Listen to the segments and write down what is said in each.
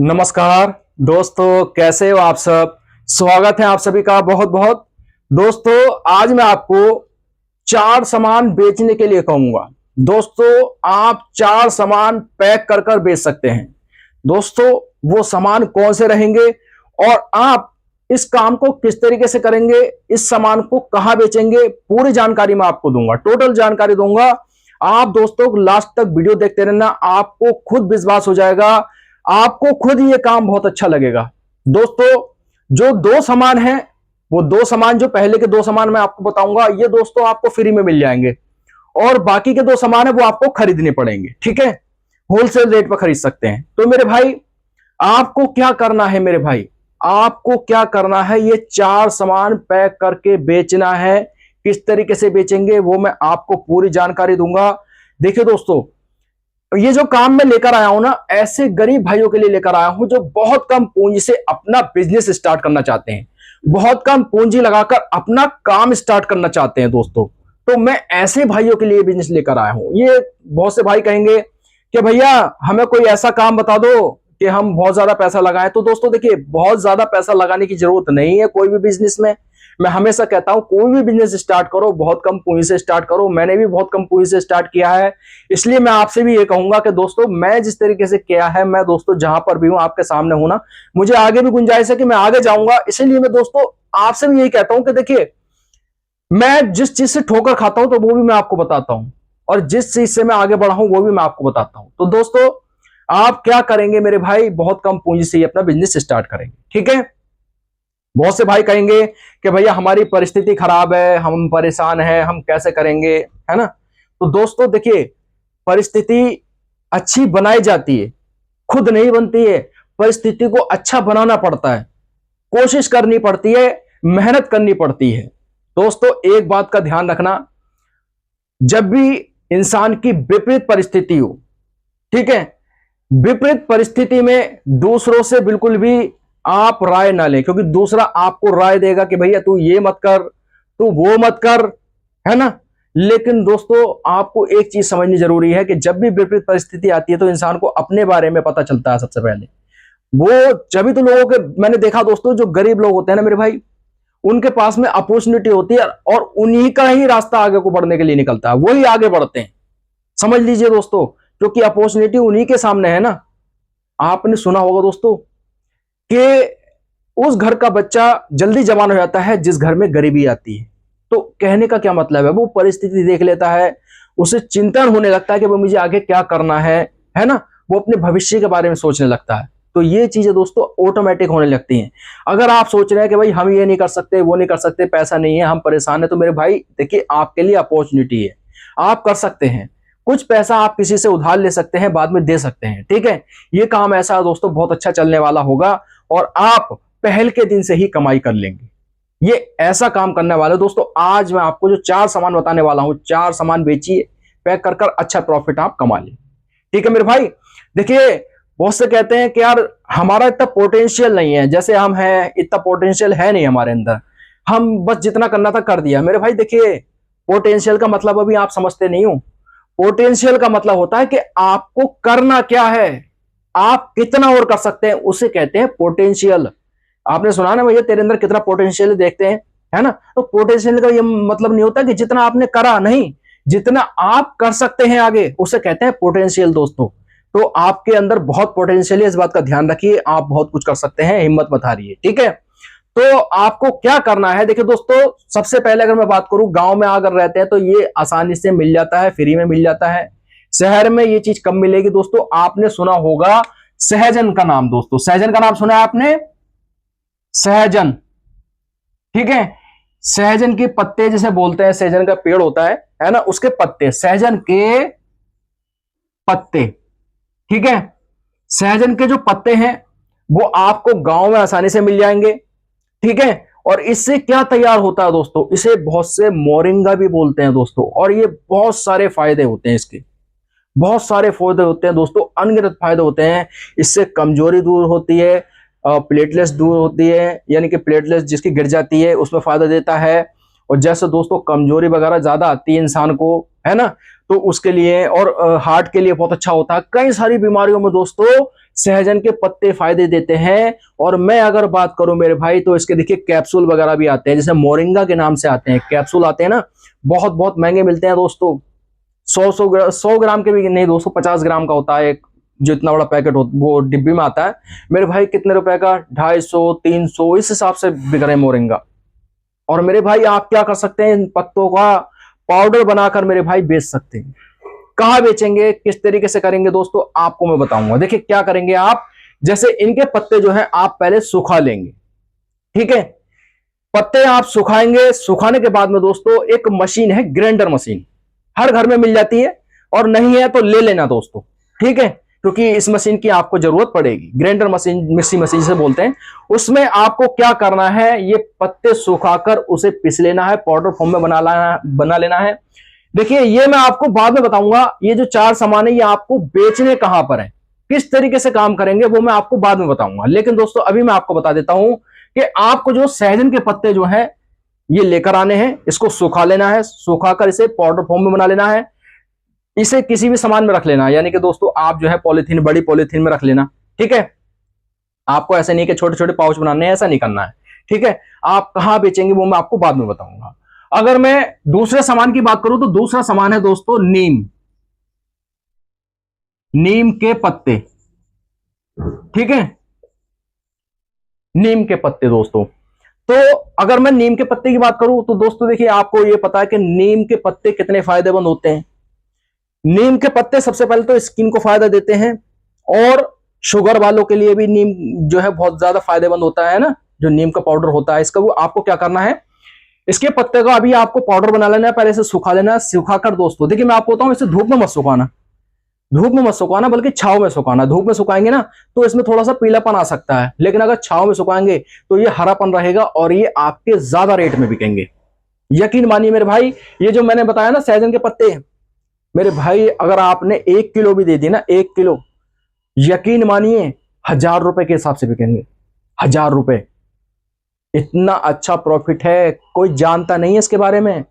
नमस्कार दोस्तों, कैसे हो आप सब। स्वागत है आप सभी का बहुत बहुत। दोस्तों, आज मैं आपको चार सामान बेचने के लिए कहूंगा। दोस्तों, आप चार सामान पैक कर कर बेच सकते हैं। दोस्तों, वो सामान कौन से रहेंगे और आप इस काम को किस तरीके से करेंगे, इस सामान को कहां बेचेंगे, पूरी जानकारी मैं आपको दूंगा, टोटल जानकारी दूंगा। आप दोस्तों लास्ट तक वीडियो देखते रहना, आपको खुद विश्वास हो जाएगा, आपको खुद ये काम बहुत अच्छा लगेगा। दोस्तों, जो दो सामान है, वो दो सामान, जो पहले के दो सामान मैं आपको बताऊंगा, ये दोस्तों आपको फ्री में मिल जाएंगे और बाकी के दो सामान है वो आपको खरीदने पड़ेंगे। ठीक है, होलसेल रेट पर खरीद सकते हैं। तो मेरे भाई, आपको क्या करना है, मेरे भाई आपको क्या करना है, ये चार सामान पैक करके बेचना है। किस तरीके से बेचेंगे वो मैं आपको पूरी जानकारी दूंगा। देखिए दोस्तों, ये जो काम मैं लेकर आया हूं ना, ऐसे गरीब भाइयों के लिए लेकर आया हूं जो बहुत कम पूंजी से अपना बिजनेस स्टार्ट करना चाहते हैं, बहुत कम पूंजी लगाकर अपना काम स्टार्ट करना चाहते हैं। दोस्तों, तो मैं ऐसे भाइयों के लिए बिजनेस लेकर आया हूं। ये बहुत से भाई कहेंगे कि भैया हमें कोई ऐसा काम बता दो कि हम बहुत ज्यादा पैसा लगाएं। तो दोस्तों देखिए, बहुत ज्यादा पैसा लगाने की जरूरत नहीं है कोई भी बिजनेस में। मैं हमेशा कहता हूं, कोई भी बिजनेस स्टार्ट करो बहुत कम पूंजी से स्टार्ट करो। मैंने भी बहुत कम पूंजी से स्टार्ट किया है, इसलिए मैं आपसे भी ये कहूंगा कि दोस्तों, मैं जिस तरीके से किया है, मैं दोस्तों जहां पर भी हूं आपके सामने हूं ना, मुझे आगे भी गुंजाइश है कि मैं आगे जाऊंगा। इसीलिए मैं दोस्तों आपसे भी यही कहता हूं कि देखिए, मैं जिस चीज से ठोकर खाता हूं तो वो भी मैं आपको बताता हूं, और जिस चीज से मैं आगे बढ़ा हूं वो भी मैं आपको बताता हूं। तो दोस्तों, आप क्या करेंगे मेरे भाई, बहुत कम पूंजी से ही अपना बिजनेस स्टार्ट करेंगे। ठीक है, बहुत से भाई कहेंगे कि भैया हमारी परिस्थिति खराब है, हम परेशान हैं, हम कैसे करेंगे, है ना। तो दोस्तों देखिए, परिस्थिति अच्छी बनाई जाती है, खुद नहीं बनती है। परिस्थिति को अच्छा बनाना पड़ता है, कोशिश करनी पड़ती है, मेहनत करनी पड़ती है। दोस्तों, एक बात का ध्यान रखना, जब भी इंसान की विपरीत परिस्थिति हो, ठीक है, विपरीत परिस्थिति में दूसरों से बिल्कुल भी आप राय ना लें, क्योंकि दूसरा आपको राय देगा कि भैया तू ये मत कर, तू वो मत कर, है ना। लेकिन दोस्तों, आपको एक चीज समझनी जरूरी है कि जब भी विपरीत परिस्थिति आती है तो इंसान को अपने बारे में पता चलता है सबसे पहले। वो जब भी तो लोगों के, मैंने देखा दोस्तों, जो गरीब लोग होते हैं ना मेरे भाई, उनके पास में अपॉर्चुनिटी होती है और उन्हीं का ही रास्ता आगे को बढ़ने के लिए निकलता है, वही आगे बढ़ते हैं। समझ लीजिए दोस्तों, क्योंकि अपॉर्चुनिटी उन्हीं के सामने है ना। आपने सुना होगा दोस्तों कि उस घर का बच्चा जल्दी जवान हो जाता है जिस घर में गरीबी आती है। तो कहने का क्या मतलब है, वो परिस्थिति देख लेता है, उसे चिंतन होने लगता है कि मुझे आगे क्या करना है ना। वो अपने भविष्य के बारे में सोचने लगता है। तो ये चीजें दोस्तों ऑटोमेटिक होने लगती हैं। अगर आप सोच रहे हैं कि भाई हम ये नहीं कर सकते, वो नहीं कर सकते, पैसा नहीं है, हम परेशान है, तो मेरे भाई देखिए, आपके लिए अपॉर्चुनिटी है, आप कर सकते हैं। कुछ पैसा आप किसी से उधार ले सकते हैं, बाद में दे सकते हैं। ठीक है, ये काम ऐसा है दोस्तों, बहुत अच्छा चलने वाला होगा और आप पहल के दिन से ही कमाई कर लेंगे। ये ऐसा काम करने वाले दोस्तों, आज मैं आपको जो चार सामान बताने वाला हूं, चार सामान बेचिए, पैक कर कर अच्छा प्रॉफिट आप कमा लें। ठीक है मेरे भाई, देखिए, बहुत से कहते हैं कि यार हमारा इतना पोटेंशियल नहीं है, जैसे हम हैं इतना पोटेंशियल है नहीं हमारे अंदर, हम बस जितना करना था कर दिया। मेरे भाई देखिए, पोटेंशियल का मतलब अभी आप समझते नहीं हो। पोटेंशियल का मतलब होता है कि आपको करना क्या है, आप कितना और कर सकते हैं, उसे कहते हैं पोटेंशियल। आपने सुना ना भैया, तेरे अंदर कितना पोटेंशियल देखते हैं, है ना। तो पोटेंशियल का ये मतलब नहीं होता कि जितना आपने करा, नहीं, जितना आप कर सकते हैं आगे, उसे कहते हैं पोटेंशियल दोस्तों। तो आपके अंदर बहुत पोटेंशियल है, इस बात का ध्यान रखिए, आप बहुत कुछ कर सकते हैं, हिम्मत मत हारिए। ठीक है, तो आपको क्या करना है, देखिए दोस्तों, सबसे पहले अगर मैं बात करूं, गांव में अगर रहते हैं तो ये आसानी से मिल जाता है, फ्री में मिल जाता है। शहर में ये चीज कम मिलेगी दोस्तों। आपने सुना होगा सहजन का नाम, दोस्तों सहजन का नाम सुना है आपने, सहजन। ठीक है, सहजन के पत्ते जिसे बोलते हैं, सहजन का पेड़ होता है ना, उसके पत्ते, सहजन के पत्ते। ठीक है, सहजन के जो पत्ते हैं वो आपको गांव में आसानी से मिल जाएंगे। ठीक है, और इससे क्या तैयार होता है दोस्तों, इसे बहुत से मोरिंगा भी बोलते हैं दोस्तों, और ये बहुत सारे फायदे होते हैं इसके, बहुत सारे फायदे होते हैं दोस्तों, अनगिनत फायदे होते हैं। इससे कमजोरी दूर होती है, प्लेटलेट्स दूर होती है, यानी कि प्लेटलेट्स जिसकी गिर जाती है उसमें फायदा देता है। और जैसे दोस्तों कमजोरी वगैरह ज्यादा आती है इंसान को, है ना, तो उसके लिए, और हार्ट के लिए बहुत अच्छा होता है। कई सारी बीमारियों में दोस्तों सहजन के पत्ते फायदे देते हैं। और मैं अगर बात करूं मेरे भाई तो इसके देखिए कैप्सूल वगैरह भी आते हैं, जैसे मोरिंगा के नाम से आते हैं, कैप्सूल आते हैं ना, बहुत बहुत महंगे मिलते हैं दोस्तों। 100 ग्राम के भी नहीं दोस्तों, 50 ग्राम का होता है एक, जो इतना बड़ा पैकेट हो वो डिब्बी में आता है मेरे भाई। कितने रुपए का? 250, 300, इस हिसाब से बिक रहे हैं मोरिंगा। और मेरे भाई आप क्या कर सकते हैं, इन पत्तों का पाउडर बनाकर मेरे भाई बेच सकते हैं। कहां बेचेंगे, किस तरीके से करेंगे दोस्तों, आपको मैं बताऊंगा। देखिए क्या करेंगे आप, जैसे इनके पत्ते जो है आप पहले सुखा लेंगे, ठीक है। पत्ते आप सुखाएंगे, सुखाने के बाद में दोस्तों एक मशीन है, ग्राइंडर मशीन, हर घर में मिल जाती है, और नहीं है तो ले लेना दोस्तों, ठीक है, क्योंकि इस मशीन की आपको जरूरत पड़ेगी। ग्राइंडर मशीन, मिक्सी मशीन से बोलते हैं। उसमें आपको क्या करना है, ये पत्ते सुखाकर उसे पीस लेना है, पाउडर फॉर्म में बना लेना है। देखिए ये मैं आपको बाद में बताऊंगा, ये जो 4 सामान है ये आपको बेचने कहां पर है, किस तरीके से काम करेंगे वो मैं आपको बाद में बताऊंगा। लेकिन दोस्तों अभी मैं आपको बता देता हूं कि आपको जो सहजन के पत्ते जो है ये लेकर आने हैं, इसको सुखा लेना है, सुखाकर इसे पाउडर फॉर्म में बना लेना है। इसे किसी भी सामान में रख लेना है, यानी कि दोस्तों आप जो है पॉलीथीन, बड़ी पॉलीथीन में रख लेना, ठीक है। आपको ऐसे नहीं कि छोटे छोटे पाउच बनाने हैं, ऐसा नहीं करना है, ठीक है। आप कहां बेचेंगे वो मैं आपको बाद में बताऊंगा। अगर मैं दूसरे सामान की बात करूं तो दूसरा सामान है दोस्तों नीम, नीम के पत्ते, ठीक है, नीम के पत्ते दोस्तों। तो अगर मैं नीम के पत्ते की बात करूं तो दोस्तों देखिए आपको ये पता है कि नीम के पत्ते कितने फायदेमंद होते हैं। नीम के पत्ते सबसे पहले तो स्किन को फायदा देते हैं, और शुगर वालों के लिए भी नीम जो है बहुत ज्यादा फायदेमंद होता है ना, जो नीम का पाउडर होता है इसका, वो आपको क्या करना है, इसके पत्ते का अभी आपको पाउडर बना लेना है, पहले से सुखा लेना है। सुखाकर दोस्तों देखिए मैं आपको बताऊं, इसे धूप में मत सुखाना, धूप में मत सुखाना, बल्कि छाव में सुखाना। धूप में सुखाएंगे ना तो इसमें थोड़ा सा पीलापन आ सकता है, लेकिन अगर छाव में सुखाएंगे तो ये हरापन रहेगा, और ये आपके ज्यादा रेट में बिकेंगे। यकीन मानिए मेरे भाई, ये जो मैंने बताया ना सहजन के पत्ते, मेरे भाई अगर आपने 1 किलो भी दे दी ना, 1 किलो, यकीन मानिए 1000 रुपए के हिसाब से बिकेंगे, 1000 रुपए। इतना अच्छा प्रॉफिट है, कोई जानता नहीं है इसके बारे में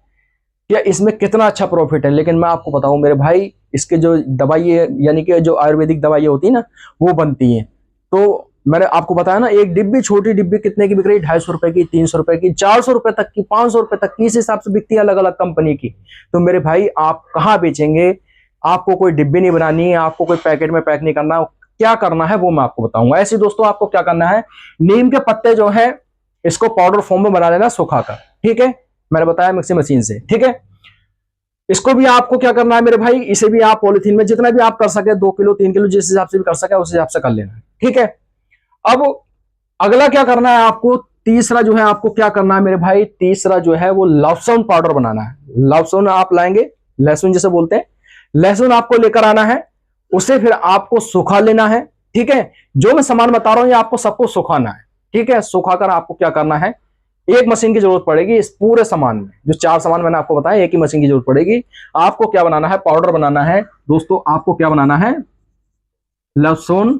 क्या इसमें कितना अच्छा प्रॉफिट है। लेकिन मैं आपको बताऊं मेरे भाई, इसके जो दवाई यानी कि जो आयुर्वेदिक दवाई होती है ना वो बनती है। तो मैंने आपको बताया ना, एक डिब्बी, छोटी डिब्बी कितने की बिक रही है, 250 रुपए की, 300 रुपए की, 400 रुपए तक की, 500 रुपए तक की, इस हिसाब से बिकती है अलग अलग कंपनी की। तो मेरे भाई आप कहाँ बेचेंगे, आपको कोई डिब्बी नहीं बनानी है, आपको कोई पैकेट में पैक नहीं करना, क्या करना है वो मैं आपको बताऊंगा। ऐसे दोस्तों आपको क्या करना है, नीम के पत्ते जो है इसको पाउडर फॉर्म में बना लेना सुखाकर, ठीक है, मैंने बताया मिक्सी मशीन से, ठीक है। इसको भी आपको क्या करना है मेरे भाई, इसे भी आप पॉलिथीन में जितना भी आप कर सके, 2 किलो 3 किलो जिस हिसाब से भी कर सके उस हिसाब से कर लेना है, ठीक है। अब अगला क्या करना है आपको, तीसरा जो है आपको क्या करना है मेरे भाई, तीसरा जो है वो लहसुन पाउडर बनाना है। लहसुन आप लाएंगे, लहसुन जिसे बोलते हैं, लहसुन आपको लेकर आना है, उसे फिर आपको सुखा लेना है, ठीक है। जो मैं सामान बता रहा हूं ये आपको सबको सुखाना है, ठीक है। सुखाकर आपको क्या करना है, एक मशीन की जरूरत पड़ेगी इस पूरे सामान में, जो 4 सामान मैंने आपको बताया एक ही मशीन की जरूरत पड़ेगी। आपको क्या बनाना है, पाउडर बनाना है दोस्तों, आपको क्या बनाना है, लहसुन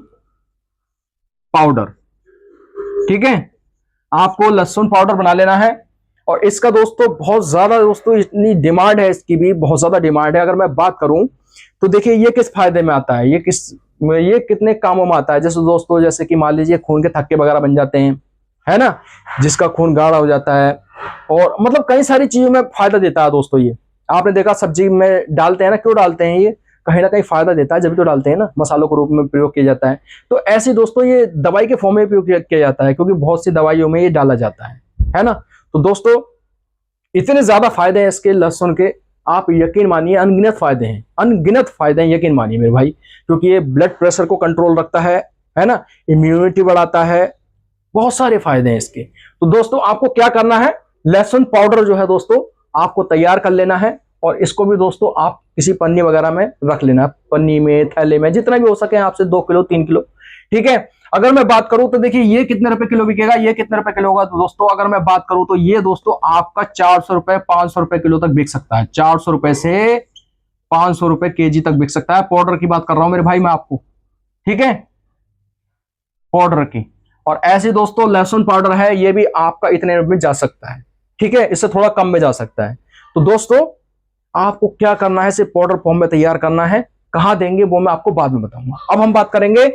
पाउडर, ठीक है। आपको लहसुन पाउडर बना लेना है, और इसका दोस्तों बहुत ज्यादा दोस्तों इतनी डिमांड है, इसकी भी बहुत ज्यादा डिमांड है। अगर मैं बात करूं तो देखिए ये किस फायदे में आता है, ये कितने कामों में आता है। जैसे दोस्तों, जैसे कि मान लीजिए खून के थक्के वगैरह बन जाते हैं, है ना, जिसका खून गाढ़ा हो जाता है, और मतलब कई सारी चीजों में फायदा देता है दोस्तों। ये आपने देखा सब्जी में डालते हैं ना, क्यों डालते हैं, ये कहीं ना कहीं फायदा देता है, जब तो डालते हैं ना, मसालों के रूप में प्रयोग किया जाता है। तो ऐसे दोस्तों ये दवाई के फॉर्म में प्रयोग किया जाता है, क्योंकि बहुत सी दवाइयों में ये डाला जाता है ना। तो दोस्तों इतने ज्यादा फायदे हैं इसके लहसुन के, आप यकीन मानिए अनगिनत फायदे हैं, अनगिनत फायदे हैं, यकीन मानिए मेरे भाई। क्योंकि ये ब्लड प्रेशर को कंट्रोल रखता है ना, इम्यूनिटी बढ़ाता है, बहुत सारे फायदे हैं इसके। तो दोस्तों आपको क्या करना है, लहसुन पाउडर जो है दोस्तों आपको तैयार कर लेना है, और इसको भी दोस्तों आप किसी पन्नी वगैरह में रख लेना, पन्नी में, थैले में, जितना भी हो सके आपसे, 2 किलो 3 किलो, ठीक है। अगर मैं बात करूं तो देखिए ये कितने रुपए किलो बिकेगा, ये कितने रुपए किलो होगा, तो दोस्तों अगर मैं बात करूं तो ये दोस्तों आपका 400 रुपए 500 रुपए किलो तक बिक सकता है, 400 रुपए से 500 रुपए केजी तक बिक सकता है। पाउडर की बात कर रहा हूं मेरे भाई मैं आपको, ठीक है, पाउडर की। और ऐसे दोस्तों लहसुन पाउडर है, ये भी आपका इतने में जा सकता है, ठीक है, इससे थोड़ा कम में जा सकता है। तो दोस्तों आपको क्या करना है, इसे पाउडर फॉर्म में तैयार करना है, कहां देंगे वो मैं आपको बाद में बताऊंगा। अब हम बात करेंगे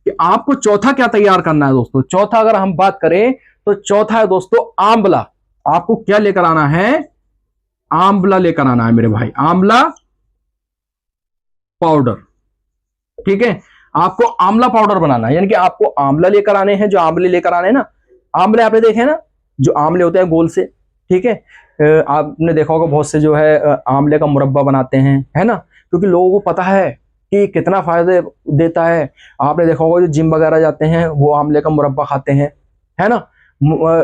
कि आपको चौथा क्या तैयार करना है दोस्तों। चौथा अगर हम बात करें तो चौथा है दोस्तों आंवला। आपको क्या लेकर आना है, आंवला लेकर आना है मेरे भाई, आंवला पाउडर। ठीक है, आपको आंवला पाउडर बनाना है, यानी कि आपको आंवला लेकर आने हैं। जो आंवले लेकर आने हैं ना, आंवले आपने देखे ना, जो आंवले होते हैं गोल से, ठीक है, आपने देखा होगा बहुत से जो है आंवले का मुरब्बा बनाते हैं, है ना, क्योंकि लोगों को पता है कि कितना फायदे देता है। आपने देखा होगा जो जिम वगैरह जाते हैं वो आंवले का मुरब्बा खाते हैं, है ना,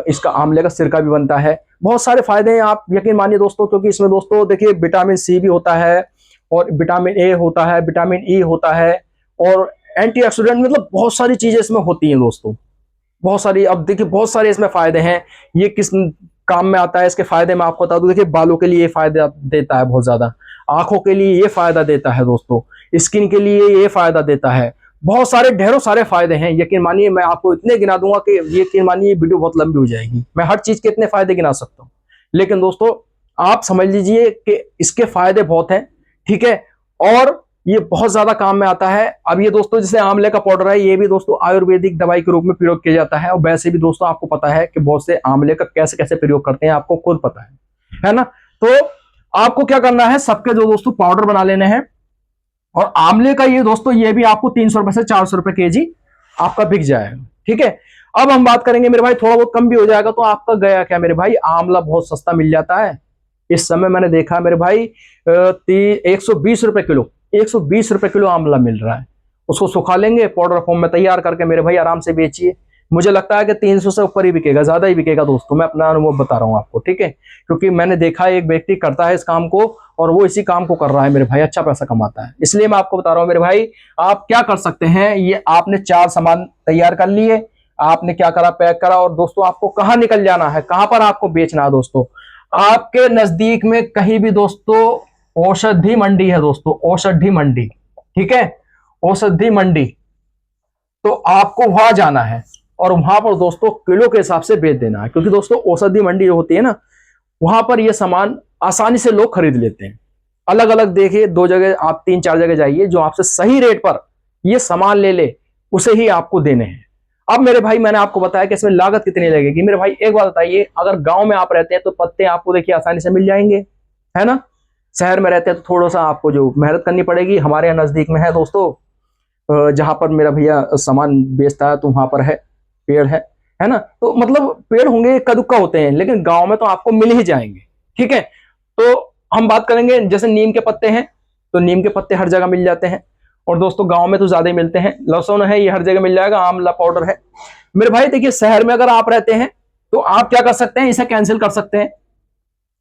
इसका आंवले का सिरका भी बनता है। बहुत सारे फायदे हैं, आप यकीन मानिए दोस्तों, क्योंकि इसमें दोस्तों देखिए विटामिन सी भी होता है, और विटामिन ए होता है, विटामिन ई होता है, और एंटीऑक्सीडेंट, मतलब बहुत सारी चीजें इसमें होती हैं दोस्तों, बहुत सारी। अब देखिए बहुत सारे इसमें फायदे हैं। ये किस काम में आता है, इसके फायदे मैं आपको बता दूं। देखिए बालों के लिए ये फायदा देता है बहुत ज्यादा, आंखों के लिए ये फायदा देता है दोस्तों, स्किन के लिए ये फायदा देता है, बहुत सारे ढेरों सारे फायदे हैं। यकीन मानिए मैं आपको इतने गिना दूंगा कि यकीन मानिए वीडियो बहुत लंबी हो जाएगी, मैं हर चीज के इतने फायदे गिना सकता हूँ। लेकिन दोस्तों आप समझ लीजिए कि इसके फायदे बहुत हैं, ठीक है, और ये बहुत ज्यादा काम में आता है। अब ये दोस्तों जैसे आंवले का पाउडर है, ये भी दोस्तों आयुर्वेदिक दवाई के रूप में प्रयोग किया जाता है, और वैसे भी दोस्तों आपको पता है कि बहुत से आंवले का कैसे कैसे प्रयोग करते हैं, आपको खुद पता है ना। तो आपको क्या करना है, सबके जो दोस्तों पाउडर बना लेने हैं। और आंवले का ये दोस्तों ये भी आपको 300 रुपए से 400 रुपए केजी आपका बिक जाएगा, ठीक है। अब हम बात करेंगे मेरे भाई, थोड़ा बहुत कम भी हो जाएगा तो आपका गया क्या मेरे भाई, आंवला बहुत सस्ता मिल जाता है इस समय। मैंने देखा मेरे भाई 120 रुपए किलो, 120 रुपए किलो आंवला मिल रहा है। उसको सुखा लेंगे, पाउडर फॉर्म में तैयार करके मेरे भाई आराम से बेचिए। मुझे लगता है कि 300 से ऊपर ही बिकेगा, ज्यादा ही बिकेगा दोस्तों, मैं अपना अनुभव बता रहा हूँ आपको, ठीक है, क्योंकि मैंने देखा एक व्यक्ति करता है इस काम को, और वो इसी काम को कर रहा है मेरे भाई, अच्छा पैसा कमाता है। इसलिए मैं आपको बता रहा हूँ मेरे भाई, आप क्या कर सकते हैं, ये आपने 4 सामान तैयार कर लिए, आपने क्या करा, पैक करा, और दोस्तों आपको कहाँ निकल जाना है, कहां पर आपको बेचना है दोस्तों। आपके नजदीक में कहीं भी दोस्तों औषधि मंडी है दोस्तों, औषधि मंडी, ठीक है, औषधि मंडी, तो आपको वहां जाना है और वहां पर दोस्तों किलो के हिसाब से बेच देना है। क्योंकि दोस्तों औषधि मंडी जो होती है ना, वहां पर ये सामान आसानी से लोग खरीद लेते हैं। अलग अलग देखिए 2 जगह, आप 3-4 जगह जाइए, जो आपसे सही रेट पर ये सामान ले उसे ही आपको देने हैं। अब मेरे भाई मैंने आपको बताया कि इसमें लागत कितनी लगेगी। मेरे भाई एक बात बताइए, अगर गांव में आप रहते हैं तो पत्ते आपको देखिए आसानी से मिल जाएंगे, है ना। शहर में रहते हैं तो थोड़ा सा आपको जो मेहनत करनी पड़ेगी। हमारे यहाँ नजदीक में है दोस्तों, जहां पर मेरा भैया सामान बेचता है तो वहां पर है, पेड़ है ना। तो मतलब पेड़ होंगे इक्का दुक्का होते हैं, लेकिन गांव में तो आपको मिल ही जाएंगे, ठीक है। तो हम बात करेंगे, जैसे नीम के पत्ते हैं तो नीम के पत्ते हर जगह मिल जाते हैं, और दोस्तों गांव में तो ज्यादा ही मिलते हैं। लहसुन है, ये हर जगह मिल जाएगा। आंवला पाउडर है मेरे भाई। देखिए शहर में अगर आप रहते हैं तो आप क्या कर सकते हैं, इसे कैंसिल कर सकते हैं।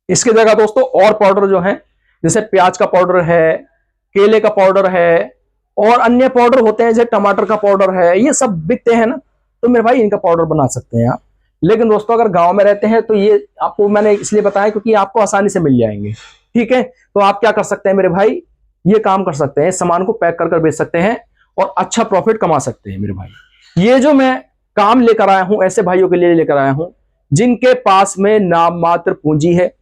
इसकी जगह दोस्तों और पाउडर जो है, जैसे प्याज का पाउडर है, केले का पाउडर है, और अन्य पाउडर होते हैं, जैसे टमाटर का पाउडर है, ये सब बिकते हैं ना, तो मेरे भाई इनका पाउडर बना सकते हैं आप। लेकिन दोस्तों अगर गांव में रहते हैं तो ये आपको मैंने इसलिए बताया क्योंकि आपको आसानी से मिल जाएंगे, ठीक है। तो आप क्या कर सकते हैं मेरे भाई, ये काम कर सकते हैं, सामान को पैक कर बेच सकते हैं और अच्छा प्रॉफिट कमा सकते हैं मेरे भाई। ये जो मैं काम लेकर आया हूं, ऐसे भाइयों के लिए लेकर आया हूं जिनके पास में नाम मात्र पूंजी है।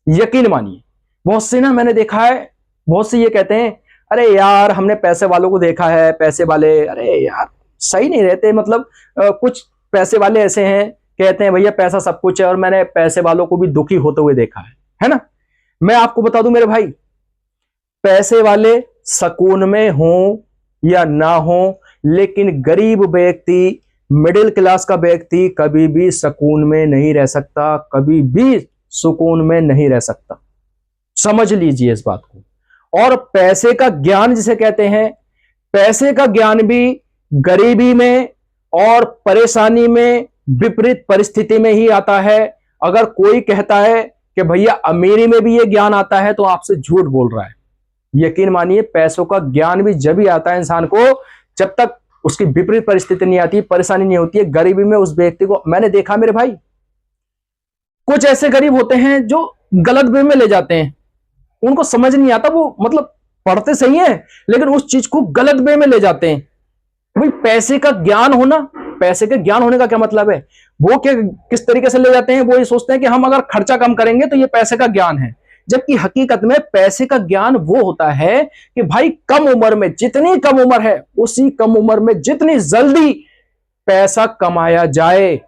यकीन मानिए बहुत से ना, मैंने देखा है बहुत से ये कहते हैं, अरे यार हमने पैसे वालों को देखा है, पैसे वाले अरे यार सही नहीं रहते। मतलब कुछ पैसे वाले ऐसे हैं, कहते हैं भैया पैसा सब कुछ है, और मैंने पैसे वालों को भी दुखी होते हुए देखा है ना। मैं आपको बता दूं मेरे भाई, पैसे वाले सुकून में हों या ना हो, लेकिन गरीब व्यक्ति, मिडिल क्लास का व्यक्ति कभी भी सुकून में नहीं रह सकता, कभी भी सुकून में नहीं रह सकता। समझ लीजिए इस बात को। और पैसे का ज्ञान जिसे कहते हैं, पैसे का ज्ञान भी गरीबी में और परेशानी में, विपरीत परिस्थिति में ही आता है। अगर कोई कहता है कि भैया अमीरी में भी ये ज्ञान आता है तो आपसे झूठ बोल रहा है। यकीन मानिए पैसों का ज्ञान भी जब ही आता है इंसान को जब तक उसकी विपरीत परिस्थिति नहीं आती, परेशानी नहीं होती है। गरीबी में उस व्यक्ति को मैंने देखा मेरे भाई, कुछ ऐसे गरीब होते हैं जो गलत वे में ले जाते हैं, उनको समझ नहीं आता, वो मतलब पढ़ते सही है लेकिन उस चीज को गलत वे में ले जाते हैं। भाई पैसे का ज्ञान होना, पैसे के ज्ञान होने का क्या मतलब है, वो क्या किस तरीके से ले जाते हैं, वो ये सोचते हैं कि हम अगर खर्चा कम करेंगे तो ये पैसे का ज्ञान है। जबकि हकीकत में पैसे का ज्ञान वो होता है कि भाई कम उम्र में, जितनी कम उम्र है उसी कम उम्र में जितनी जल्दी पैसा कमाया जाए,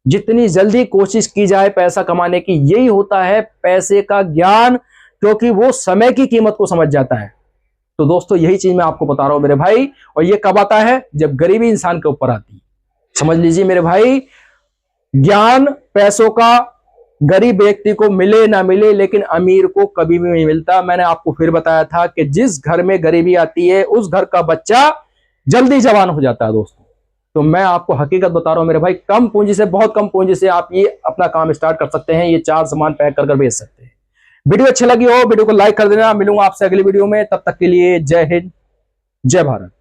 जितनी जल्दी कोशिश की जाए पैसा कमाने की, यही होता है पैसे का ज्ञान, क्योंकि वो समय की कीमत को समझ जाता है। तो दोस्तों यही चीज मैं आपको बता रहा हूं मेरे भाई, और ये कब आता है? जब गरीबी इंसान के ऊपर आती है। समझ लीजिए मेरे भाई, ज्ञान पैसों का गरीब व्यक्ति को मिले ना मिले, लेकिन अमीर को कभी भी नहीं मिलता। मैंने आपको फिर बताया था कि जिस घर में गरीबी आती है उस घर का बच्चा जल्दी जवान हो जाता है दोस्तों। तो मैं आपको हकीकत बता रहा हूं मेरे भाई, कम पूंजी से, बहुत कम पूंजी से आप ये अपना काम स्टार्ट कर सकते हैं। ये 4 सामान पैक कर बेच सकते हैं। वीडियो अच्छी लगी हो वीडियो को लाइक कर देना। मिलूंगा आपसे अगली वीडियो में, तब तक के लिए जय हिंद, जय भारत।